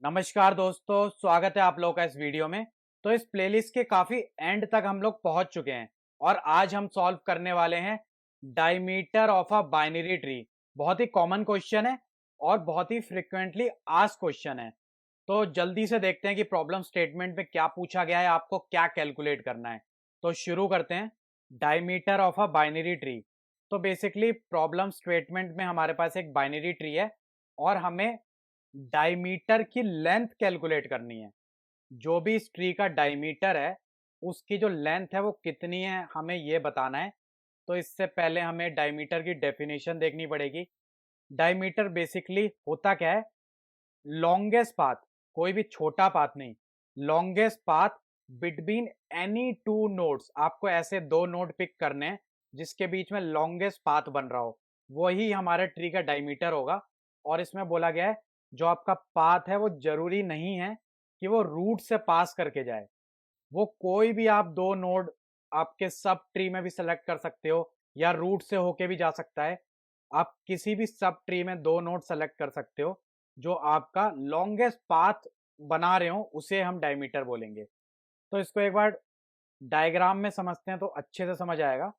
नमस्कार दोस्तों, स्वागत है आप लोगों का इस वीडियो में। तो इस प्लेलिस्ट के काफी एंड तक हम लोग पहुंच चुके हैं और आज हम सॉल्व करने वाले हैं diameter of a binary tree. बहुत ही कॉमन क्वेश्चन है और बहुत ही फ्रिक्वेंटली आस्क्ड क्वेश्चन है। तो जल्दी से देखते हैं कि प्रॉब्लम स्टेटमेंट में क्या पूछा गया है, आपको क्या कैलकुलेट करना है। तो शुरू करते हैं। Diameter of a binary tree. तो बेसिकली प्रॉब्लम स्टेटमेंट में हमारे पास एक बाइनरी ट्री है और हमें डायमीटर की लेंथ कैलकुलेट करनी है। जो भी इस ट्री का डायमीटर है उसकी जो लेंथ है वो कितनी है, हमें ये बताना है। तो इससे पहले हमें डायमीटर की डेफिनेशन देखनी पड़ेगी। डायमीटर बेसिकली होता क्या है? लॉन्गेस्ट पाथ, कोई भी छोटा पाथ नहीं, longest path between any two nodes. आपको ऐसे दो नोड पिक करने हैं जिसके बीच में लॉन्गेस्ट पाथ बन रहा हो, वही हमारे ट्री का डायमीटर होगा। और इसमें बोला गया है जो आपका पाथ है वो जरूरी नहीं है कि वो रूट से पास करके जाए। वो कोई भी आप दो नोड आपके सब ट्री में भी सेलेक्ट कर सकते हो या रूट से होके भी जा सकता है। आप किसी भी सब ट्री में दो नोड सेलेक्ट कर सकते हो। जो आपका लॉन्गेस्ट पाथ बना रहे हो उसे हम डायमीटर बोलेंगे। तो इसको एक बार डायग्राम में समझते हैं तो अच्छे से समझ आएगा।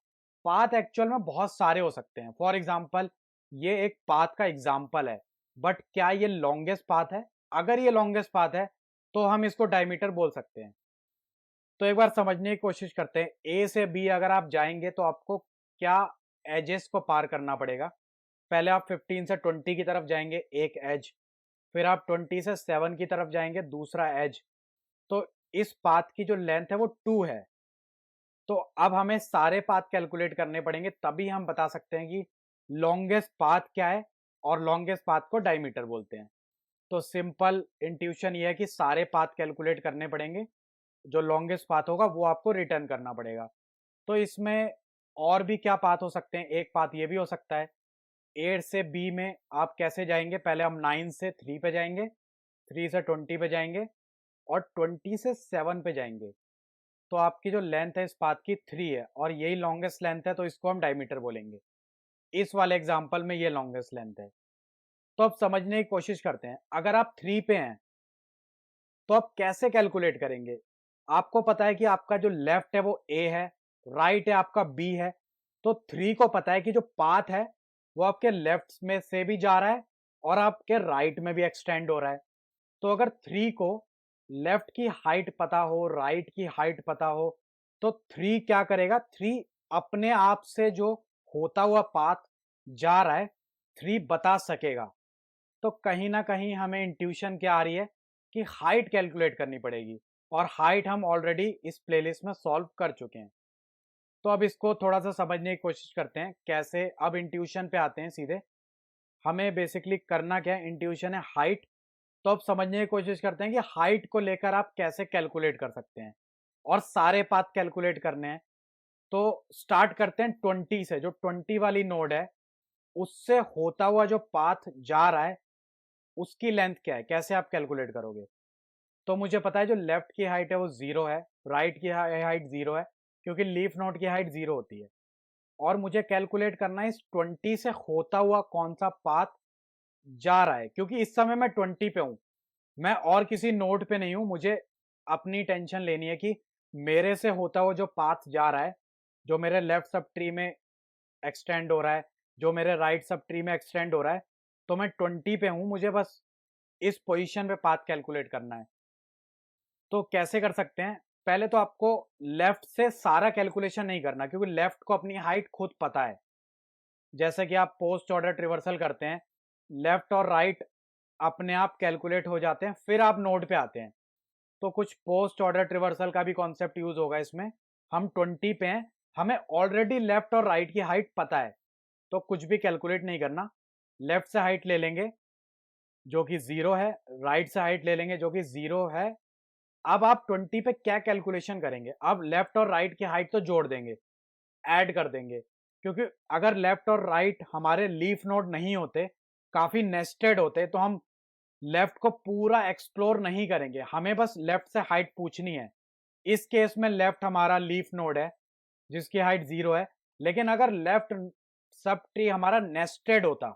पाथ एक्चुअल में बहुत सारे हो सकते हैं। फॉर एग्जाम्पल ये एक पाथ का एग्जाम्पल है, बट क्या ये लॉन्गेस्ट पाथ है? अगर ये लॉन्गेस्ट पाथ है तो हम इसको डायमीटर बोल सकते हैं। तो एक बार समझने की कोशिश करते हैं। ए से बी अगर आप जाएंगे तो आपको क्या एजेस को पार करना पड़ेगा। पहले आप 15 से 20 की तरफ जाएंगे, एक एज। फिर आप 20 से 7 की तरफ जाएंगे, दूसरा एज। तो इस पाथ की जो लेंथ है वो 2 है। तो अब हमें सारे पाथ कैलकुलेट करने पड़ेंगे, तभी हम बता सकते हैं कि लॉन्गेस्ट पाथ क्या है और लॉन्गेस्ट पाथ को डायमीटर बोलते हैं। तो सिंपल इंट्यूशन ये है कि सारे पाथ कैलकुलेट करने पड़ेंगे, जो लॉन्गेस्ट पाथ होगा वो आपको रिटर्न करना पड़ेगा। तो इसमें और भी क्या पाथ हो सकते हैं? एक पाथ ये भी हो सकता है, 8 से बी में आप कैसे जाएंगे? पहले हम 9 से 3 पे जाएंगे, 3 से 20 पे जाएंगे और 20 से 7 पे जाएंगे। तो आपकी जो लेंथ है इस पाथ की 3 है और यही लॉन्गेस्ट लेंथ है, तो इसको हम डायमीटर बोलेंगे। इस वाले एग्जाम्पल में ये लॉन्गेस्ट लेंथ है। तो अब समझने की कोशिश करते हैं। अगर आप 3 पे हैं तो आप कैसे कैलकुलेट करेंगे? आपको पता है कि आपका जो लेफ्ट है वो ए है, राइट है आपका बी है। तो 3 को पता है कि जो पाथ है वो आपके लेफ्ट में से भी जा रहा है और आपके राइट में भी एक्सटेंड हो रहा है। तो अगर 3 को लेफ्ट की हाइट पता हो, राइट की हाइट पता हो, तो 3 क्या करेगा? 3 अपने आप से जो होता हुआ पाथ जा रहा है 3 बता सकेगा। तो कहीं ना कहीं हमें इंट्यूशन क्या आ रही है कि हाइट कैलकुलेट करनी पड़ेगी, और हाइट हम ऑलरेडी इस प्लेलिस्ट में सॉल्व कर चुके हैं। तो अब इसको थोड़ा सा समझने की कोशिश करते हैं कैसे। अब इंट्यूशन पे आते हैं सीधे। हमें बेसिकली करना क्या है? इंट्यूशन है हाइट। तो अब समझने की कोशिश करते हैं कि हाइट को लेकर आप कैसे कैलकुलेट कर सकते हैं और सारे पाथ कैलकुलेट करने हैं। तो स्टार्ट करते हैं 20 से। जो 20 वाली नोड है उससे होता हुआ जो पाथ जा रहा है उसकी लेंथ क्या है, कैसे आप कैलकुलेट करोगे? तो मुझे पता है जो लेफ्ट की हाइट है वो 0 है, राइट की हाइट 0 है, क्योंकि लीफ नोड की हाइट 0 होती है। और मुझे कैलकुलेट करना है इस 20 से होता हुआ कौन सा पाथ जा रहा है, क्योंकि इस समय मैं 20 पे हूं, मैं और किसी नोड पे नहीं हूं। मुझे अपनी टेंशन लेनी है कि मेरे से होता हुआ जो पाथ जा रहा है, जो मेरे लेफ्ट सब ट्री में एक्सटेंड हो रहा है, जो मेरे राइट सब ट्री में एक्सटेंड हो रहा है, तो मैं 20 पे हूं, मुझे बस इस पोजीशन पे पाथ कैलकुलेट करना है। तो कैसे कर सकते हैं? पहले तो आपको लेफ्ट से सारा कैलकुलेशन नहीं करना, क्योंकि लेफ्ट को अपनी हाइट खुद पता है। जैसे कि आप पोस्ट ऑर्डर रिवर्सल करते हैं, लेफ्ट और राइट अपने आप कैलकुलेट हो जाते हैं, फिर आप नोड पे आते हैं। तो कुछ पोस्ट ऑर्डर रिवर्सल का भी कॉन्सेप्ट यूज होगा इसमें। हम 20 पे हैं, हमें ऑलरेडी लेफ्ट और राइट की हाइट पता है, तो कुछ भी कैलकुलेट नहीं करना। लेफ्ट से हाइट ले लेंगे जो कि 0 है, राइट से हाइट ले लेंगे जो कि 0 है। अब आप 20 पे क्या कैलकुलेशन करेंगे? अब लेफ्ट और राइट की हाइट तो जोड़ देंगे, ऐड कर देंगे, क्योंकि अगर लेफ्ट और राइट हमारे लीफ नोड नहीं होते, काफी नेस्टेड होते, तो हम लेफ्ट को पूरा एक्सप्लोर नहीं करेंगे। हमें बस लेफ्ट से हाइट पूछनी है। इस केस में लेफ्ट हमारा लीफ नोड है जिसकी हाइट 0 है। लेकिन अगर लेफ्ट सब ट्री हमारा नेस्टेड होता,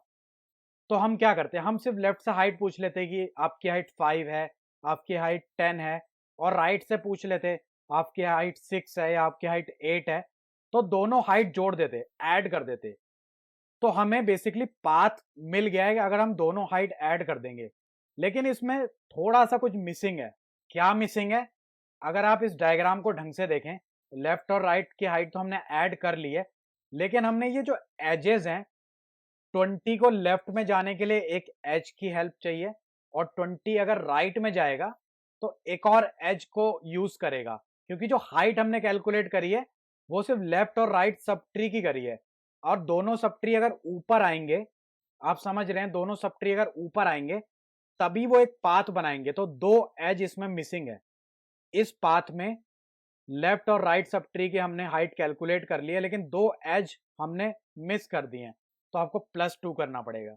तो हम क्या करते हैं, हम सिर्फ लेफ्ट से हाइट पूछ लेते हैं कि आपकी हाइट 5 है, आपकी हाइट 10 है, और राइट से पूछ लेते आपकी हाइट 6 है या आपकी हाइट 8 है। तो दोनों हाइट जोड़ देते, ऐड कर देते, तो हमें बेसिकली पाथ मिल गया है कि अगर हम दोनों हाइट ऐड कर देंगे। लेकिन इसमें थोड़ा सा कुछ मिसिंग है। क्या मिसिंग है? अगर आप इस डायग्राम को ढंग से देखें, लेफ्ट और राइट की हाइट तो हमने ऐड कर ली है, लेकिन हमने ये जो एजेस हैं, 20 को लेफ्ट में जाने के लिए एक एज की हेल्प चाहिए, और 20 अगर राइट में जाएगा तो एक और एज को यूज करेगा, क्योंकि जो हाइट हमने कैलकुलेट करी है वो सिर्फ लेफ्ट और राइट सब ट्री की करी है। और दोनों सब ट्री अगर ऊपर आएंगे, आप समझ रहे हैं, दोनों सब ट्री अगर ऊपर आएंगे तभी वो एक पाथ बनाएंगे। तो दो एज इसमें मिसिंग है। इस पाथ में लेफ्ट और राइट सब ट्री की हमने हाइट कैलकुलेट कर ली है, लेकिन दो एज हमने मिस कर दिए हैं, तो आपको +2 करना पड़ेगा।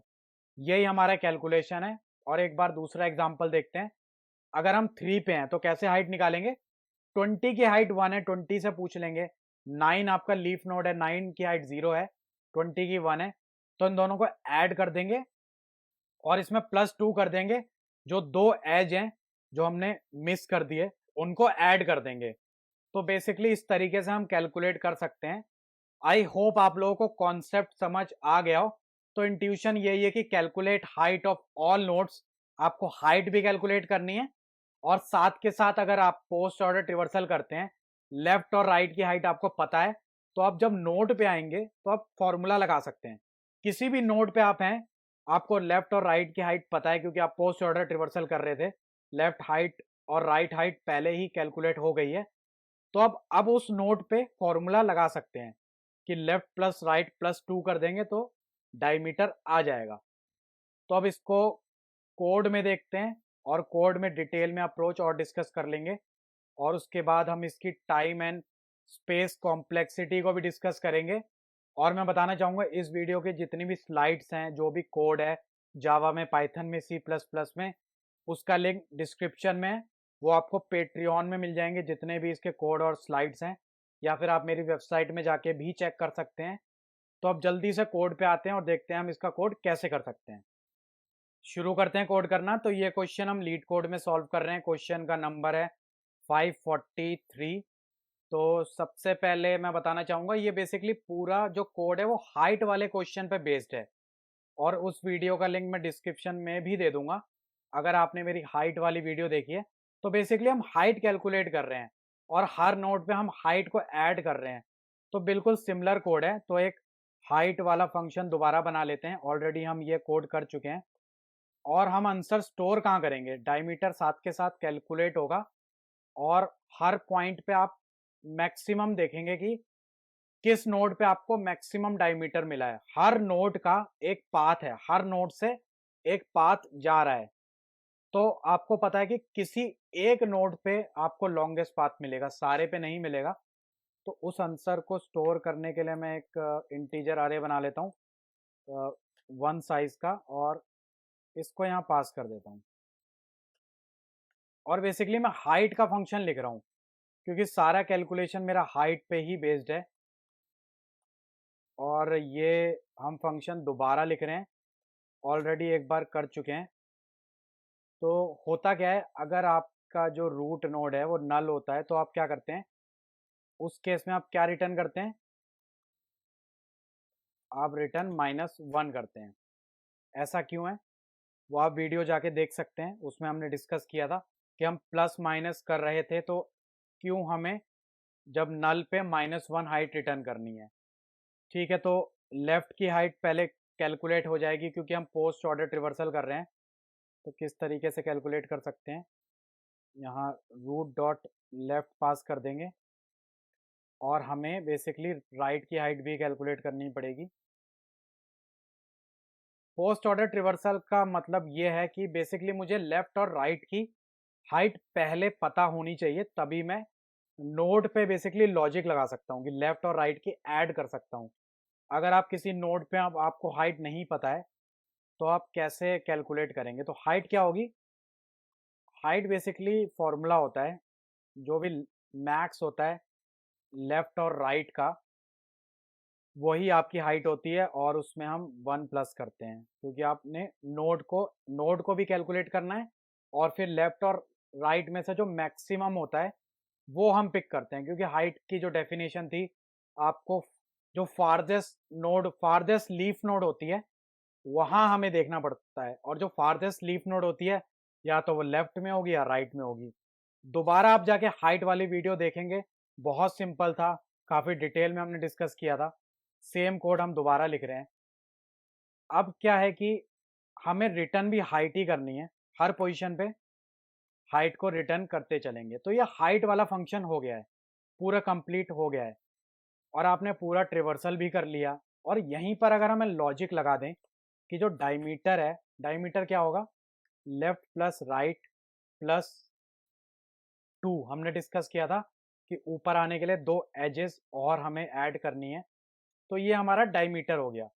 यही हमारा कैलकुलेशन है। और एक बार दूसरा एग्जांपल देखते हैं। अगर हम 3 पे हैं तो कैसे हाइट निकालेंगे? 20 की हाइट 1 है, 20 से पूछ लेंगे। 9 आपका लीफ नोड है, 9 की हाइट 0 है, 20 की 1 है, तो इन दोनों को ऐड कर देंगे और इसमें +2 कर देंगे। जो दो एज हैं जो हमने मिस कर दिए उनको ऐड कर देंगे। तो बेसिकली इस तरीके से हम कैलकुलेट कर सकते हैं। आई होप आप लोगों को कॉन्सेप्ट समझ आ गया हो। तो इंट्यूशन यही है कि calculate height of all nodes, आपको हाइट भी कैलकुलेट करनी है, और साथ के साथ अगर आप पोस्ट ऑर्डर रिवर्सल करते हैं, लेफ्ट और राइट की हाइट आपको पता है, तो आप जब नोड पे आएंगे तो आप फॉर्मूला लगा सकते हैं। किसी भी नोड पे आप हैं, आपको लेफ्ट और राइट की हाइट पता है क्योंकि आप पोस्ट ऑर्डर रिवर्सल कर रहे थे, लेफ्ट हाइट और राइट हाइट पहले ही कैलकुलेट हो गई है। तो अब उस नोड पे फॉर्मूला लगा सकते हैं कि लेफ्ट प्लस राइट +2 कर देंगे तो डायमीटर आ जाएगा। तो अब इसको कोड में देखते हैं, और कोड में डिटेल में अप्रोच और डिस्कस कर लेंगे, और उसके बाद हम इसकी टाइम एंड स्पेस कॉम्प्लेक्सिटी को भी डिस्कस करेंगे। और मैं बताना चाहूँगा, इस वीडियो के जितनी भी स्लाइड्स हैं, जो भी कोड है जावा में, पाइथन में, C++ में, उसका लिंक डिस्क्रिप्शन में है। वो आपको पेट्रियन में मिल जाएंगे, जितने भी इसके कोड और स्लाइड्स हैं, या फिर आप मेरी वेबसाइट में जाके भी चेक कर सकते हैं। तो अब जल्दी से कोड पे आते हैं और देखते हैं हम इसका कोड कैसे कर सकते हैं। शुरू करते हैं कोड करना। तो ये क्वेश्चन हम लीड कोड में सॉल्व कर रहे हैं। क्वेश्चन का नंबर है 543। तो सबसे पहले मैं बताना चाहूँगा, ये बेसिकली पूरा जो कोड है वो हाइट वाले क्वेश्चन पे बेस्ड है, और उस वीडियो का लिंक मैं डिस्क्रिप्शन में भी दे दूंगा। अगर आपने मेरी हाइट वाली वीडियो देखी है, तो बेसिकली हम हाइट कैलकुलेट कर रहे हैं और हर नोड पे हम हाइट को ऐड कर रहे हैं। तो बिल्कुल सिमिलर कोड है। तो एक हाइट वाला फंक्शन दोबारा बना लेते हैं। ऑलरेडी हम ये कोड कर चुके हैं। और हम आंसर स्टोर कहाँ करेंगे? डायमीटर साथ के साथ कैलकुलेट होगा, और हर पॉइंट पे आप मैक्सिमम देखेंगे कि किस नोड पे आपको मैक्सिमम डायमीटर मिला है। हर नोड का एक पाथ है, हर नोड से एक पाथ जा रहा है। तो आपको पता है कि किसी एक नोड पे आपको लॉन्गेस्ट पाथ मिलेगा, सारे पे नहीं मिलेगा। तो उस आंसर को स्टोर करने के लिए मैं एक इंटीजर अरे बना लेता हूँ 1 साइज का, और इसको यहाँ पास कर देता हूँ। और बेसिकली मैं हाइट का फंक्शन लिख रहा हूँ क्योंकि सारा कैलकुलेशन मेरा हाइट पे ही बेस्ड है। और ये हम फंक्शन दोबारा लिख रहे हैं, ऑलरेडी एक बार कर चुके हैं। तो होता क्या है, अगर आपका जो रूट नोड है वो नल होता है तो आप क्या करते हैं, उस केस में आप क्या रिटर्न करते हैं? आप रिटर्न -1 करते हैं। ऐसा क्यों है? वो आप वीडियो जाके देख सकते हैं, उसमें हमने डिस्कस किया था कि हम प्लस माइनस कर रहे थे, तो क्यों हमें जब नल पे -1 हाइट रिटर्न करनी है। ठीक है, तो लेफ्ट की हाइट पहले कैलकुलेट हो जाएगी क्योंकि हम पोस्ट ऑर्डर रिवर्सल कर रहे हैं। तो किस तरीके से कैलकुलेट कर सकते हैं? यहाँ रूट डॉट लेफ्ट पास कर देंगे, और हमें बेसिकली राइट की हाइट भी कैलकुलेट करनी पड़ेगी। पोस्ट ऑर्डर रिवर्सल का मतलब ये है कि बेसिकली मुझे लेफ्ट और राइट की हाइट पहले पता होनी चाहिए, तभी मैं नोड पे बेसिकली लॉजिक लगा सकता हूँ कि लेफ्ट और राइट की ऐड कर सकता हूँ। अगर आप किसी नोड पे आपको हाइट नहीं पता है तो आप कैसे कैलकुलेट करेंगे? तो हाइट क्या होगी? हाइट बेसिकली फॉर्मूला होता है, जो भी मैक्स होता है लेफ्ट और राइट का, वही आपकी हाइट होती है और उसमें हम 1 प्लस करते हैं, क्योंकि आपने नोड को भी कैलकुलेट करना है और फिर लेफ्ट और राइट में से जो मैक्सिमम होता है वो हम पिक करते हैं, क्योंकि हाइट की जो डेफिनेशन थी, आपको जो फारदेस्ट लीफ नोड होती है वहां हमें देखना पड़ता है, और जो फारदेस्ट लीफ नोड होती है या तो वो लेफ्ट में होगी या राइट में होगी। दोबारा आप जाके हाइट वाली वीडियो देखेंगे, बहुत सिंपल था, काफी डिटेल में हमने डिस्कस किया था। सेम कोड हम दोबारा लिख रहे हैं। अब क्या है कि हमें रिटर्न भी हाइट ही करनी है, हर पोजीशन पे हाइट को रिटर्न करते चलेंगे। तो ये हाइट वाला फंक्शन हो गया है, पूरा कंप्लीट हो गया है, और आपने पूरा ट्रिवर्सल भी कर लिया। और यहीं पर अगर हमें लॉजिक लगा दें कि जो डायमीटर है, डायमीटर क्या होगा, लेफ्ट प्लस राइट प्लस 2, हमने डिस्कस किया था कि ऊपर आने के लिए 2 एजेस और हमें ऐड करनी है, तो ये हमारा डायमीटर हो गया।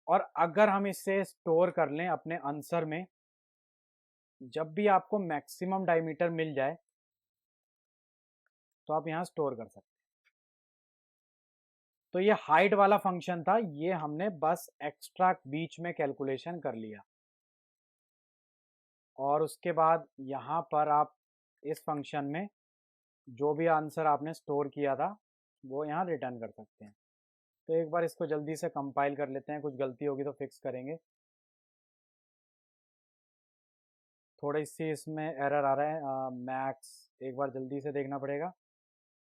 और अगर हम इसे स्टोर कर लें अपने आंसर में, जब भी आपको मैक्सिमम डायमीटर मिल जाए तो आप यहाँ स्टोर कर सकते हैं। तो ये हाइट वाला फंक्शन था, ये हमने बस एक्स्ट्रा बीच में कैलकुलेशन कर लिया, और उसके बाद यहाँ पर आप इस फंक्शन में जो भी आंसर आपने स्टोर किया था वो यहाँ रिटर्न कर सकते हैं। तो एक बार इसको जल्दी से कंपाइल कर लेते हैं, कुछ गलती होगी तो फिक्स करेंगे। थोड़ी सी इसमें एरर आ रहा है, मैक्स एक बार जल्दी से देखना पड़ेगा।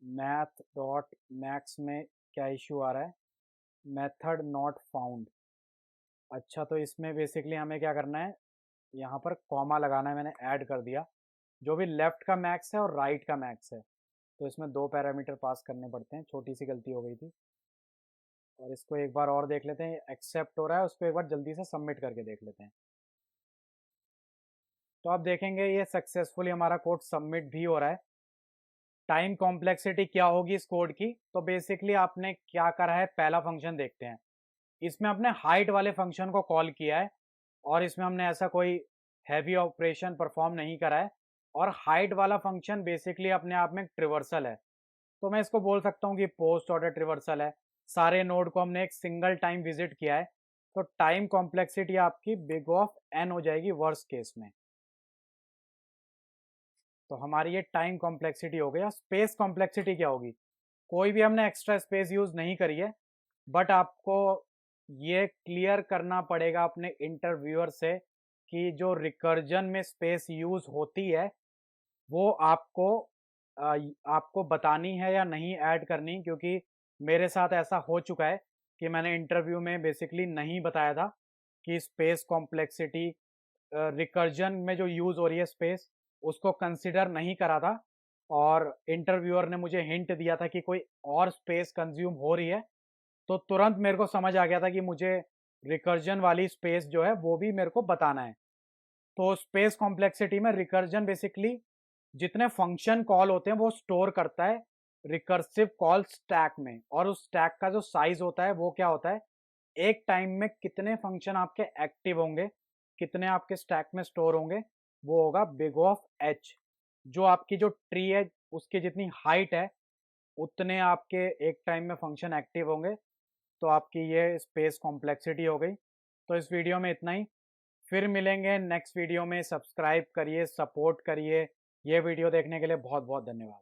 मैथ डॉट मैक्स में क्या इशू आ रहा है, मेथड नॉट फाउंड। अच्छा, तो इसमें बेसिकली हमें क्या करना है, यहाँ पर कॉमा लगाना है, मैंने ऐड कर दिया। जो भी लेफ्ट का मैक्स है और राइट का मैक्स है, तो इसमें 2 पैरामीटर पास करने पड़ते हैं, छोटी सी गलती हो गई थी। और इसको एक बार और देख लेते हैं, एक्सेप्ट हो रहा है, उसको एक बार जल्दी से सबमिट करके देख लेते हैं। तो आप देखेंगे ये सक्सेसफुली हमारा कोड सबमिट भी हो रहा है। टाइम कॉम्प्लेक्सिटी क्या होगी इस कोड की, तो बेसिकली आपने क्या करा है, पहला फंक्शन देखते हैं। इसमें आपने हाइट वाले फंक्शन को कॉल किया है, और इसमें हमने ऐसा कोई हैवी ऑपरेशन परफॉर्म नहीं करा है। और हाइट वाला फंक्शन बेसिकली अपने आप में ट्रिवर्सल है, तो मैं इसको बोल सकता हूँ कि पोस्ट ऑर्डर ट्रिवर्सल है। सारे नोड को हमने एक सिंगल टाइम विजिट किया है, तो टाइम कॉम्प्लेक्सिटी आपकी बिग ऑफ एन हो जाएगी वर्स्ट केस में। तो हमारी ये टाइम कॉम्प्लेक्सिटी हो गई। स्पेस कॉम्प्लेक्सिटी क्या होगी, कोई भी हमने एक्स्ट्रा स्पेस यूज नहीं करी है, बट आपको ये क्लियर करना पड़ेगा अपने इंटरव्यूअर से कि जो रिकर्जन में स्पेस यूज होती है वो आपको बतानी है या नहीं ऐड करनी, क्योंकि मेरे साथ ऐसा हो चुका है कि मैंने इंटरव्यू में बेसिकली नहीं बताया था कि स्पेस कॉम्प्लेक्सिटी रिकर्जन में जो यूज हो रही है स्पेस, उसको कंसिडर नहीं करा था। और इंटरव्यूअर ने मुझे हिंट दिया था कि कोई और स्पेस कंज्यूम हो रही है, तो तुरंत मेरे को समझ आ गया था कि मुझे रिकर्जन वाली स्पेस जो है वो भी मेरे को बताना है। तो स्पेस कॉम्प्लेक्सिटी में रिकर्जन बेसिकली जितने फंक्शन कॉल होते हैं वो स्टोर करता है रिकर्सिव कॉल स्टैक में, और उस स्टैक का जो साइज होता है वो क्या होता है, एक टाइम में कितने फंक्शन आपके एक्टिव होंगे, कितने आपके स्टैक में स्टोर होंगे, वो होगा बिग ऑफ एच। जो आपकी जो ट्री है उसकी जितनी हाइट है उतने आपके एक टाइम में फंक्शन एक्टिव होंगे। तो आपकी ये स्पेस कॉम्प्लेक्सिटी हो गई। तो इस वीडियो में इतना ही, फिर मिलेंगे नेक्स्ट वीडियो में। सब्सक्राइब करिए, सपोर्ट करिए। ये वीडियो देखने के लिए बहुत बहुत धन्यवाद।